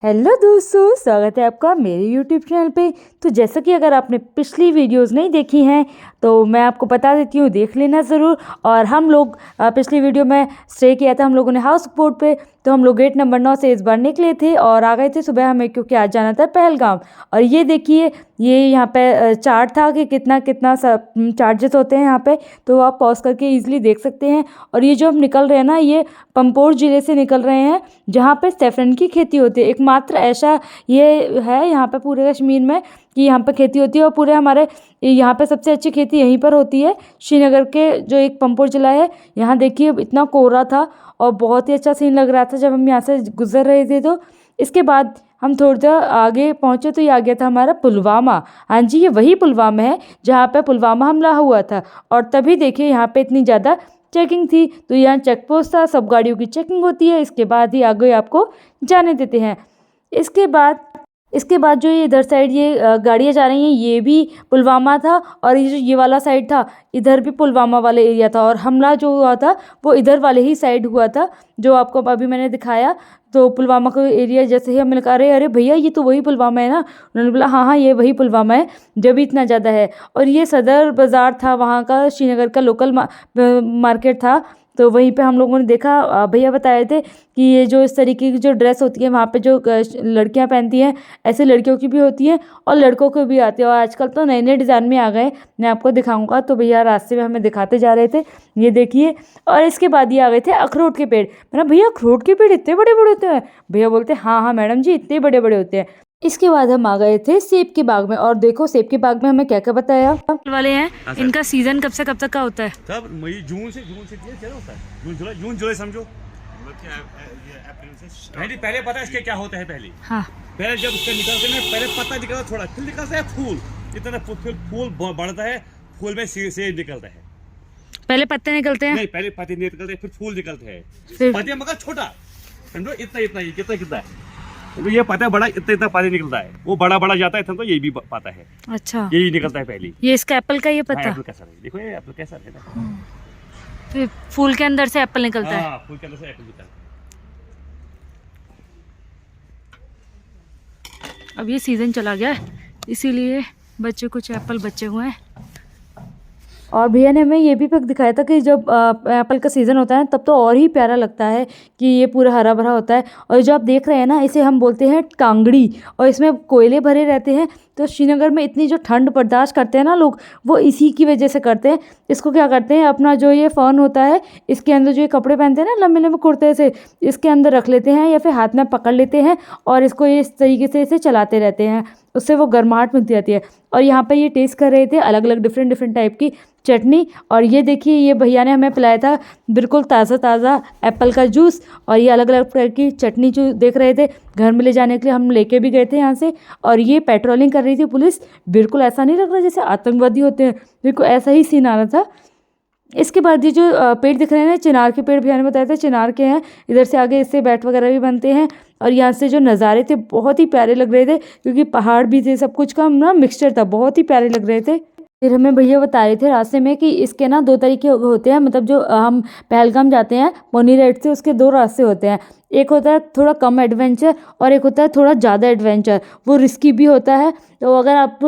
Hello दोस्तों, स्वागत है आपका मेरे यूट्यूब चैनल पे। तो जैसा कि अगर आपने पिछली वीडियोस नहीं देखी हैं तो मैं आपको बता देती हूँ, देख लेना ज़रूर। और हम लोग पिछली वीडियो में स्टे किया था हम लोगों ने हाउस बोट पे। तो हम लोग गेट नंबर 9 से इस बार निकले थे और आ गए थे सुबह हमें, क्योंकि आज जाना था पहलगाम। और ये देखिए, ये यहाँ पे चार्ट था कि कितना कितना सब चार्जेस होते हैं यहाँ पे, तो आप पॉज करके ईजिली देख सकते हैं। और ये जो हम निकल रहे हैं ना, ये पंपोर ज़िले से निकल रहे हैं, जहाँ पे सैफरन की खेती होती है। एकमात्र ऐसा ये है यहाँ पे पूरे कश्मीर में कि यहाँ पे खेती होती है। और पूरे हमारे यहाँ पे सबसे अच्छी खेती यहीं पर होती है, श्रीनगर के जो एक पंपोर ज़िला है। यहाँ देखिए इतना कोहरा था और बहुत ही अच्छा सीन लग रहा था जब हम यहाँ से गुजर रहे थे। तो इसके बाद हम थोड़ी देर आगे पहुँचे तो ये आ गया था हमारा पुलवामा। हाँ जी, ये वही पुलवामा है जहाँ पे पुलवामा हमला हुआ था। और तभी देखिए यहाँ पे इतनी ज़्यादा चेकिंग थी। तो यहाँ चेक पोस्ट था, सब गाड़ियों की चेकिंग होती है, इसके बाद ही आगे आपको जाने देते हैं। इसके बाद जो ये इधर साइड ये गाड़ियाँ जा रही हैं, ये भी पुलवामा था। और ये जो ये वाला साइड था, इधर भी पुलवामा वाला एरिया था। और हमला जो हुआ था वो इधर वाले ही साइड हुआ था जो आपको अभी मैंने दिखाया। तो पुलवामा का एरिया जैसे ही हमने कहा, अरे अरे भैया ये तो वही पुलवामा है ना। उन्होंने बोला हाँ हाँ ये वही पुलवामा है, जब इतना ज़्यादा है। और ये सदर बाज़ार था वहाँ का, श्रीनगर का लोकल मार्केट था। तो वहीं पे हम लोगों ने देखा, भैया बता रहे थे कि ये जो इस तरीके की जो ड्रेस होती है वहाँ पे जो लड़कियाँ पहनती हैं, ऐसे लड़कियों की भी होती हैं और लड़कों को भी आती है। और आजकल तो नए नए डिज़ाइन में आ गए, मैं आपको दिखाऊंगा। तो भैया रास्ते में हमें दिखाते जा रहे थे, ये देखिए। और इसके बाद ये आ गए थे अखरोट के पेड़। मैंने भैया अखरोट के पेड़ इतने बड़े बड़े होते हैं? भैया बोलते हाँ हाँ मैडम जी इतने बड़े बड़े होते हैं। इसके बाद हम आ गए थे सेब के बाग में। और देखो सेब के बाग में हमें क्या क्या बताया वाले हैं। इनका सीजन कब से कब तक का होता है? तब मई जून से क्या होता है, जून जुलाई समझो। पहले पता है इसके क्या होता है। हाँ, पहले जब उसका निकलते हैं, पहले पत्ता निकलता थोड़ा, फिर निकलता है फूल। इतना फूल बढ़ता है, फूल में सेब निकलता है। पहले पत्ते निकलते हैं? नहीं, पहले पत्ते निकलते हैं, फिर फूल निकलते हैं। पत्ते मगर छोटा समझो, इतना इतना ही कितना है। तो ये पता है बड़ा इतना पानी निकलता है, वो बड़ा बड़ा जाता है तो ये भी पता है। अच्छा, यही निकलता है पहले। ये इसका एप्पल का ये पत्ता। एप्पल कैसा है, देखो ये एप्पल कैसा है ना। फिर फूल के अंदर से एप्पल निकलता है। हाँ, फूल के अंदर से एप्पल निकलता है। अब ये सीज़न चला गया है, इसीलिए बच्चे कुछ एप्पल बचे हुए हैं। और भैया ने हमें ये भी पिक दिखाया था कि जब एप्पल का सीज़न होता है तब तो और ही प्यारा लगता है कि ये पूरा हरा भरा होता है। और जो आप देख रहे हैं ना, इसे हम बोलते हैं कांगड़ी। और इसमें कोयले भरे रहते हैं। तो श्रीनगर में इतनी जो ठंड बर्दाश्त करते हैं ना लोग, वो इसी की वजह से करते हैं। इसको क्या करते हैं, अपना जो ये फ़र्न होता है, इसके अंदर जो ये कपड़े पहनते हैं ना लंबे लंबे कुर्ते से, इसके अंदर रख लेते हैं या फिर हाथ में पकड़ लेते हैं और इसको ये इस तरीके से इसे चलाते रहते हैं, उससे वो गर्माहट मिलती रहती है। और यहाँ पे ये टेस्ट कर रहे थे अलग अलग डिफरेंट टाइप की चटनी। और ये देखिए, ये भैया ने हमें पिलाया था बिल्कुल ताज़ा ताज़ा एप्पल का जूस। और ये अलग अलग प्रकार की चटनी जो देख रहे थे, घर में ले जाने के लिए हम लेके भी गए थे यहाँ से। और ये पेट्रोलिंग कर रही थी पुलिस। बिल्कुल ऐसा नहीं लग रहा जैसे आतंकवादी होते हैं, बिल्कुल ऐसा ही सीन आ रहा था। इसके बाद ये जो पेड़ दिख रहे हैं ना, चिनार के पेड़ भैया ने बताया था चिनार के हैं। इधर से आगे इससे बैट वगैरह भी बनते हैं। और यहाँ से जो नज़ारे थे बहुत ही प्यारे लग रहे थे, क्योंकि पहाड़ भी थे, सब कुछ का ना मिक्सचर था, बहुत ही प्यारे लग रहे थे। फिर हमें भैया बता रहे थे रास्ते में कि इसके ना 2 तरीके होते हैं। मतलब जो हम पहलगाम जाते हैं पोनी राइड से, उसके 2 रास्ते होते हैं। एक होता है थोड़ा कम एडवेंचर और एक होता है थोड़ा ज़्यादा एडवेंचर। वो रिस्की भी होता है। तो अगर आप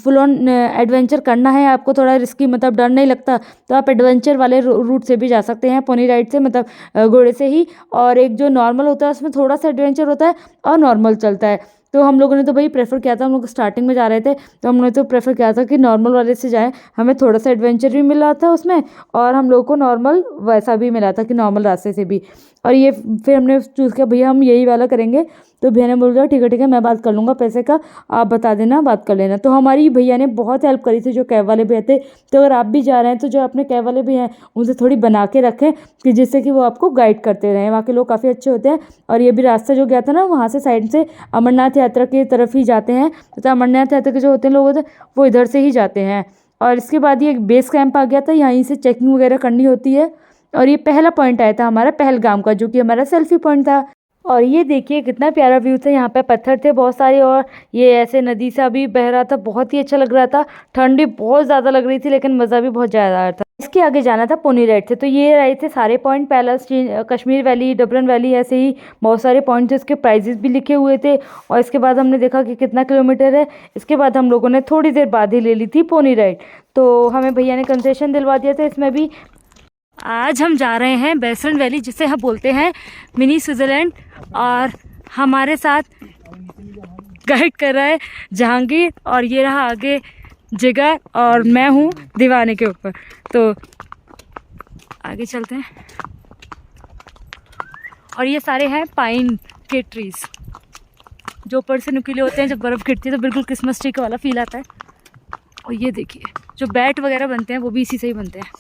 फुल ऑन एडवेंचर करना है, आपको थोड़ा रिस्की मतलब डर नहीं लगता, तो आप एडवेंचर वाले रूट से भी जा सकते हैं, पोनी राइड से, मतलब घोड़े से ही। और एक जो नॉर्मल होता है उसमें थोड़ा सा एडवेंचर होता है और नॉर्मल चलता है। तो हम लोगों ने तो भाई प्रेफर किया था, हम लोग स्टार्टिंग में जा रहे थे तो हमने तो प्रेफर किया था कि नॉर्मल वाले से जाएं। हमें थोड़ा सा एडवेंचर भी मिला था उसमें और हम लोगों को नॉर्मल वैसा भी मिला था कि नॉर्मल रास्ते से भी। और ये फिर हमने चूज़ किया भैया हम यही वाला करेंगे। तो भैया ने बोल दिया ठीक है मैं बात कर लूँगा पैसे का, आप बता देना, बात कर लेना। तो हमारी भैया ने बहुत हेल्प करी थी जो कैब वाले भैया थे। तो अगर आप भी जा रहे हैं तो जो अपने कैब वाले भैया हैं उनसे थोड़ी बना के रखें कि जिससे कि वो आपको गाइड करते रहें। वहाँ के लोग काफ़ी अच्छे होते हैं। और ये भी रास्ता जो गया था ना, वहाँ से साइड से अमरनाथ यात्रा की तरफ ही जाते हैं। तो अमरनाथ यात्रा के जो होते हैं लोग होते हैं वो इधर से ही जाते हैं। और इसके बाद ये एक बेस कैंप आ गया था, यहीं से चेकिंग वगैरह करनी होती है। और ये पहला पॉइंट आया था हमारा पहलगाम का, जो कि हमारा सेल्फी पॉइंट था। और ये देखिए कितना प्यारा व्यू था। यहाँ पे पत्थर थे बहुत सारे और ये ऐसे नदी सा भी बह रहा था, बहुत ही अच्छा लग रहा था। ठंडी बहुत ज़्यादा लग रही थी लेकिन मज़ा भी बहुत ज़्यादा आ रहा था। इसके आगे जाना था पोनी राइड से। तो ये रहे थे सारे पॉइंट, पैलेस, कश्मीर वैली, डबरन वैली, ऐसे ही बहुत सारे पॉइंट थे। इसके प्राइजेस भी लिखे हुए थे और इसके बाद हमने देखा कि कितना किलोमीटर है। इसके बाद हम लोगों ने थोड़ी देर बाद ही ले ली थी पोनी राइड। तो हमें भैया ने कंसेशन दिलवा दिया था इसमें भी। आज हम जा रहे हैं बेसरन वैली, जिसे हम बोलते हैं मिनी स्विट्ज़रलैंड। और हमारे साथ गाइड कर रहा है जहांगीर और ये रहा आगे जिगर और मैं हूँ दीवाने के ऊपर। तो आगे चलते हैं। और ये सारे हैं पाइन के ट्रीज जो ऊपर से नुकीले होते हैं। जब बर्फ़ गिरती है तो बिल्कुल क्रिसमस ट्री का वाला फील आता है। और ये देखिए जो बैट वगैरह बनते हैं वो भी इसी से ही बनते हैं।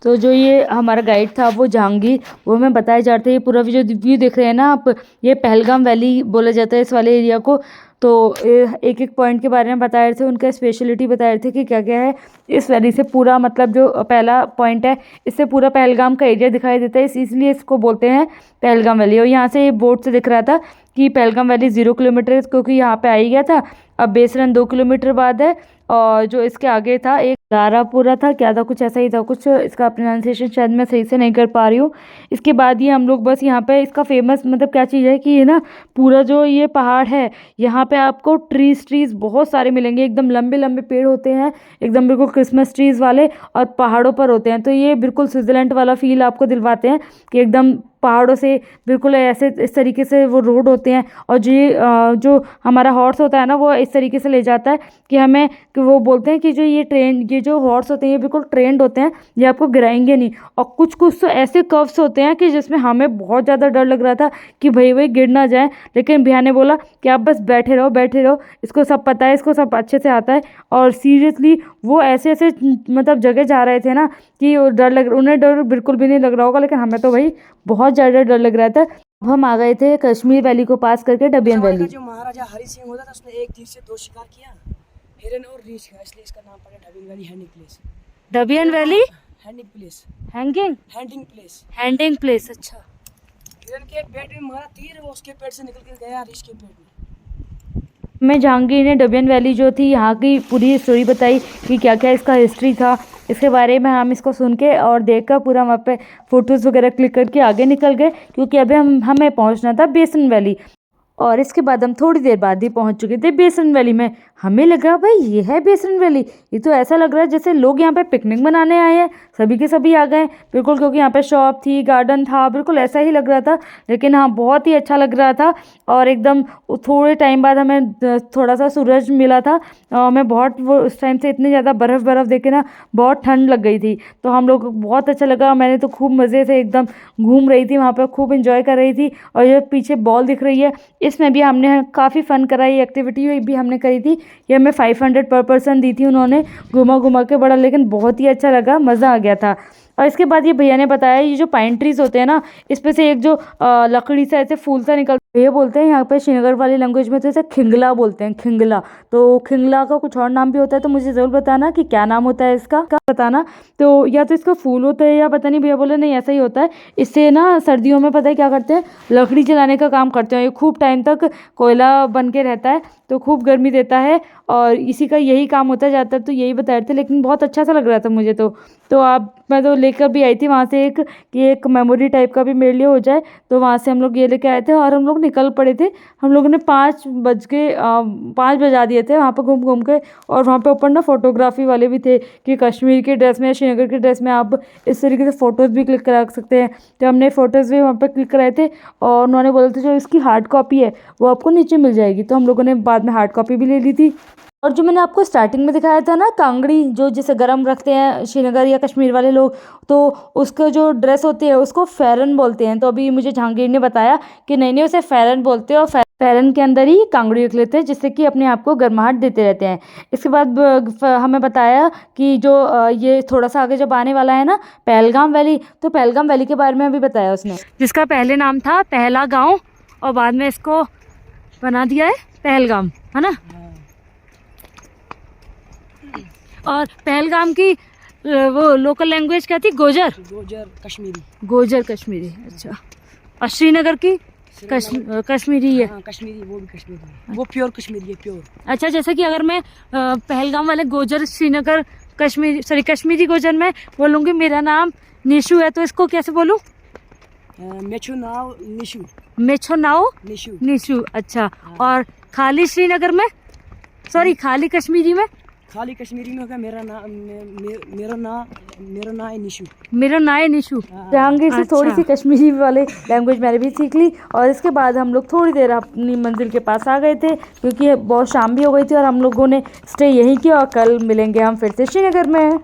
तो जो ये हमारा गाइड था वो जहांगीर, वो हमें बताया जा रहा था ये पूरा जो व्यू देख रहे हैं ना आप, ये पहलगाम वैली बोला जाता है इस वाले एरिया को। तो एक एक पॉइंट के बारे में बता रहे थे, उनका स्पेशलिटी बता रहे थे कि क्या क्या है इस वैली से। पूरा मतलब जो पहला पॉइंट है इससे पूरा पहलगाम का एरिया दिखाई देता है, इसलिए इसको बोलते हैं पहलगाम वैली। और यहाँ से बोर्ड से दिख रहा था कि पहलगाम वैली 0 किलोमीटर, क्योंकि यहाँ पे आ ही गया था। अब बेसरन 2 किलोमीटर बाद है और जो इसके आगे था एक रारापुरा था, क्या था, कुछ ऐसा ही था, कुछ इसका प्रोनाउंसिएशन शायद मैं सही से नहीं कर पा रही हूँ। इसके बाद ये हम लोग बस यहाँ पे इसका फेमस मतलब क्या चीज़ है कि ये ना पूरा जो ये पहाड़ है यहाँ पे आपको ट्रीज बहुत सारे मिलेंगे। एकदम लंबे लंबे पेड़ होते हैं, एकदम बिल्कुल क्रिसमस ट्रीज वाले, और पहाड़ों पर होते हैं। तो ये बिल्कुल स्विट्ज़रलैंड वाला फील आपको दिलवाते हैं कि एकदम पहाड़ों से बिल्कुल ऐसे इस तरीके से वो रोड होते हैं। और जो हमारा हॉर्स होता है ना वो इस तरीके से ले जाता है कि हमें कि वो बोलते हैं कि जो ये जो हॉर्स होते हैं ये बिल्कुल ट्रेंड होते हैं, ये आपको गिराएंगे नहीं। और कुछ कुछ तो ऐसे कर्व्स होते हैं कि जिसमें हमें बहुत ज़्यादा डर लग रहा था कि भाई गिर ना जाए, लेकिन भैया ने बोला कि आप बस बैठे रहो, इसको सब पता है, इसको सब अच्छे से आता है। और सीरियसली वो ऐसे ऐसे मतलब जगह जा रहे थे ना कि उन्हें डर बिल्कुल भी नहीं लग रहा होगा, लेकिन हमें तो भाई बहुत ज़्यादा डर लग रहा था। अब हम आ गए थे कश्मीर वैली को पास करके डबियन वैली। जो महाराजा हरि सिंह होता था उसने एक तीर से 2 शिकार किया, हिरन और रीछ का, इसलिए इसका नाम पड़ा डबियन वैली हैंडिंग प्लेस। डबियन वैली हैंडिंग प्लेस, हैंडिंग प्लेस। अच्छा, हिरन के एक पेट में मारा तीर, वो उसके पेट से निकल के गया रीछ के पेट में। मैं जहांगीर ने डबियन वैली जो थी यहाँ की पूरी स्टोरी बताई कि क्या क्या इसका हिस्ट्री था। इसके बारे में हम इसको सुन के और देख कर पूरा वहाँ पे फ़ोटोज़ वगैरह क्लिक करके आगे निकल गए, क्योंकि अभी हमें पहुँचना था बेसन वैली। और इसके बाद हम थोड़ी देर बाद ही पहुंच चुके थे बेसन वैली में। हमें लगा भाई ये है बेसन वैली, ये तो ऐसा लग रहा है जैसे लोग यहाँ पे पिकनिक मनाने आए हैं, सभी के सभी आ गए बिल्कुल, क्योंकि यहाँ पे शॉप थी, गार्डन था, बिल्कुल ऐसा ही लग रहा था। लेकिन हाँ बहुत ही अच्छा लग रहा था। और एकदम थोड़े टाइम बाद हमें थोड़ा सा सूरज मिला था। हमें बहुत वो उस टाइम से इतनी ज़्यादा बर्फ़ देखे ना बहुत ठंड लग गई थी, तो हम लोग को बहुत अच्छा लगा। मैंने तो खूब मज़े से एकदम घूम रही थी वहाँ पर, खूब इंजॉय कर रही थी। और ये पीछे बॉल दिख रही है, इसमें भी हमने काफ़ी फ़न करा, ये एक्टिविटी भी हमने करी थी। ये हमें 500 पर पर्सन दी थी उन्होंने, घुमा के बड़ा, लेकिन बहुत ही अच्छा लगा, मज़ा आ गया था। और इसके बाद ये भैया ने बताया ये जो पाइन ट्रीज़ होते हैं ना, इस पे से एक जो लकड़ी से ऐसे फूल सा निकलता है, ये बोलते हैं यहाँ पे श्रीनगर वाली लैंग्वेज में तो इसे खिंगला बोलते हैं, खिंगला। तो खिंगला का कुछ और नाम भी होता है, तो मुझे ज़रूर बताना कि क्या नाम होता है इसका, बताना। तो या तो इसका फूल होता है या पता नहीं, भैया बोले नहीं ऐसा ही होता है। इससे ना सर्दियों में पता है क्या करते हैं, लकड़ी जलाने का काम करते हैं। ये खूब टाइम तक कोयला बन के रहता है तो खूब गर्मी देता है, और इसी का यही काम होता है ज़्यादातर, तो यही बता रहे थे। लेकिन बहुत अच्छा सा लग रहा था मुझे तो मैं तो लेकर भी आई थी वहाँ से एक मेमोरी टाइप का भी मेरे लिए हो जाए, तो वहाँ से हम लोग ये लेके आए थे। और हम लोग निकल पड़े थे, हम लोगों ने 5 बजा दिए थे वहाँ पर घूम के। और वहाँ पे ऊपर ना फोटोग्राफी वाले भी थे कि कश्मीर की ड्रेस में, श्रीनगर की ड्रेस में आप इस तरीके से फ़ोटोज़ भी क्लिक करा सकते हैं। तो हमने फ़ोटोज़ भी वहाँ पर क्लिक कराए थे, और उन्होंने बोले थे जो इसकी हार्ड कॉपी है वो आपको नीचे मिल जाएगी। तो हम लोगों ने बाद में हार्ड कॉपी भी ले ली थी। और जो मैंने आपको स्टार्टिंग में दिखाया था ना कांगड़ी, जो जिसे गर्म रखते हैं श्रीनगर या कश्मीर वाले लोग, तो उसका जो ड्रेस होती है उसको फेरन बोलते हैं। तो अभी मुझे जहांगीर ने बताया कि नहीं उसे फेरन बोलते हैं, और फेरन के अंदर ही कांगड़ी रख लेते हैं, जिससे कि अपने आप को गर्माहट देते रहते हैं। इसके बाद हमें बताया कि जो ये थोड़ा सा आगे जब आने वाला है ना पहलगाम वैली, तो पहलगाम वैली के बारे में अभी बताया उसने, जिसका पहले नाम था पहला गाँव और बाद में इसको बना दिया है पहलगाम, है ना। और पहलगाम की वो लोकल लैंग्वेज क्या थी? गोजर? गोजर कश्मीरी। गोजर कश्मीरी, अच्छा। और श्रीनगर की कश्मीरी है? हाँ कश्मीरी, वो भी कश्मीरी है, वो प्योर कश्मीरी है, प्योर। अच्छा, जैसे कि अगर मैं पहलगाम वाले गोजर श्रीनगर कश्मीरी, सॉरी कश्मीरी गोजर में बोलूँगी मेरा नाम निशु है, तो इसको कैसे बोलूँ? मेछो नाव निशु। मेछो नाओ निशु। निशु, अच्छा। और खाली श्रीनगर में, सॉरी खाली कश्मीरी में? खाली कश्मीरी में होगा मेरा नाम है निशु। मेरा नाम है निशु। हाँ। जहांगीर से थोड़ी सी अच्छा। कश्मीरी वाले लैंग्वेज मैंने भी सीख ली, और इसके बाद हम लोग थोड़ी देर अपनी मंजिल के पास आ गए थे, क्योंकि बहुत शाम भी हो गई थी और हम लोगों ने स्टे यहीं किया, और कल मिलेंगे हम फिर से श्रीनगर में।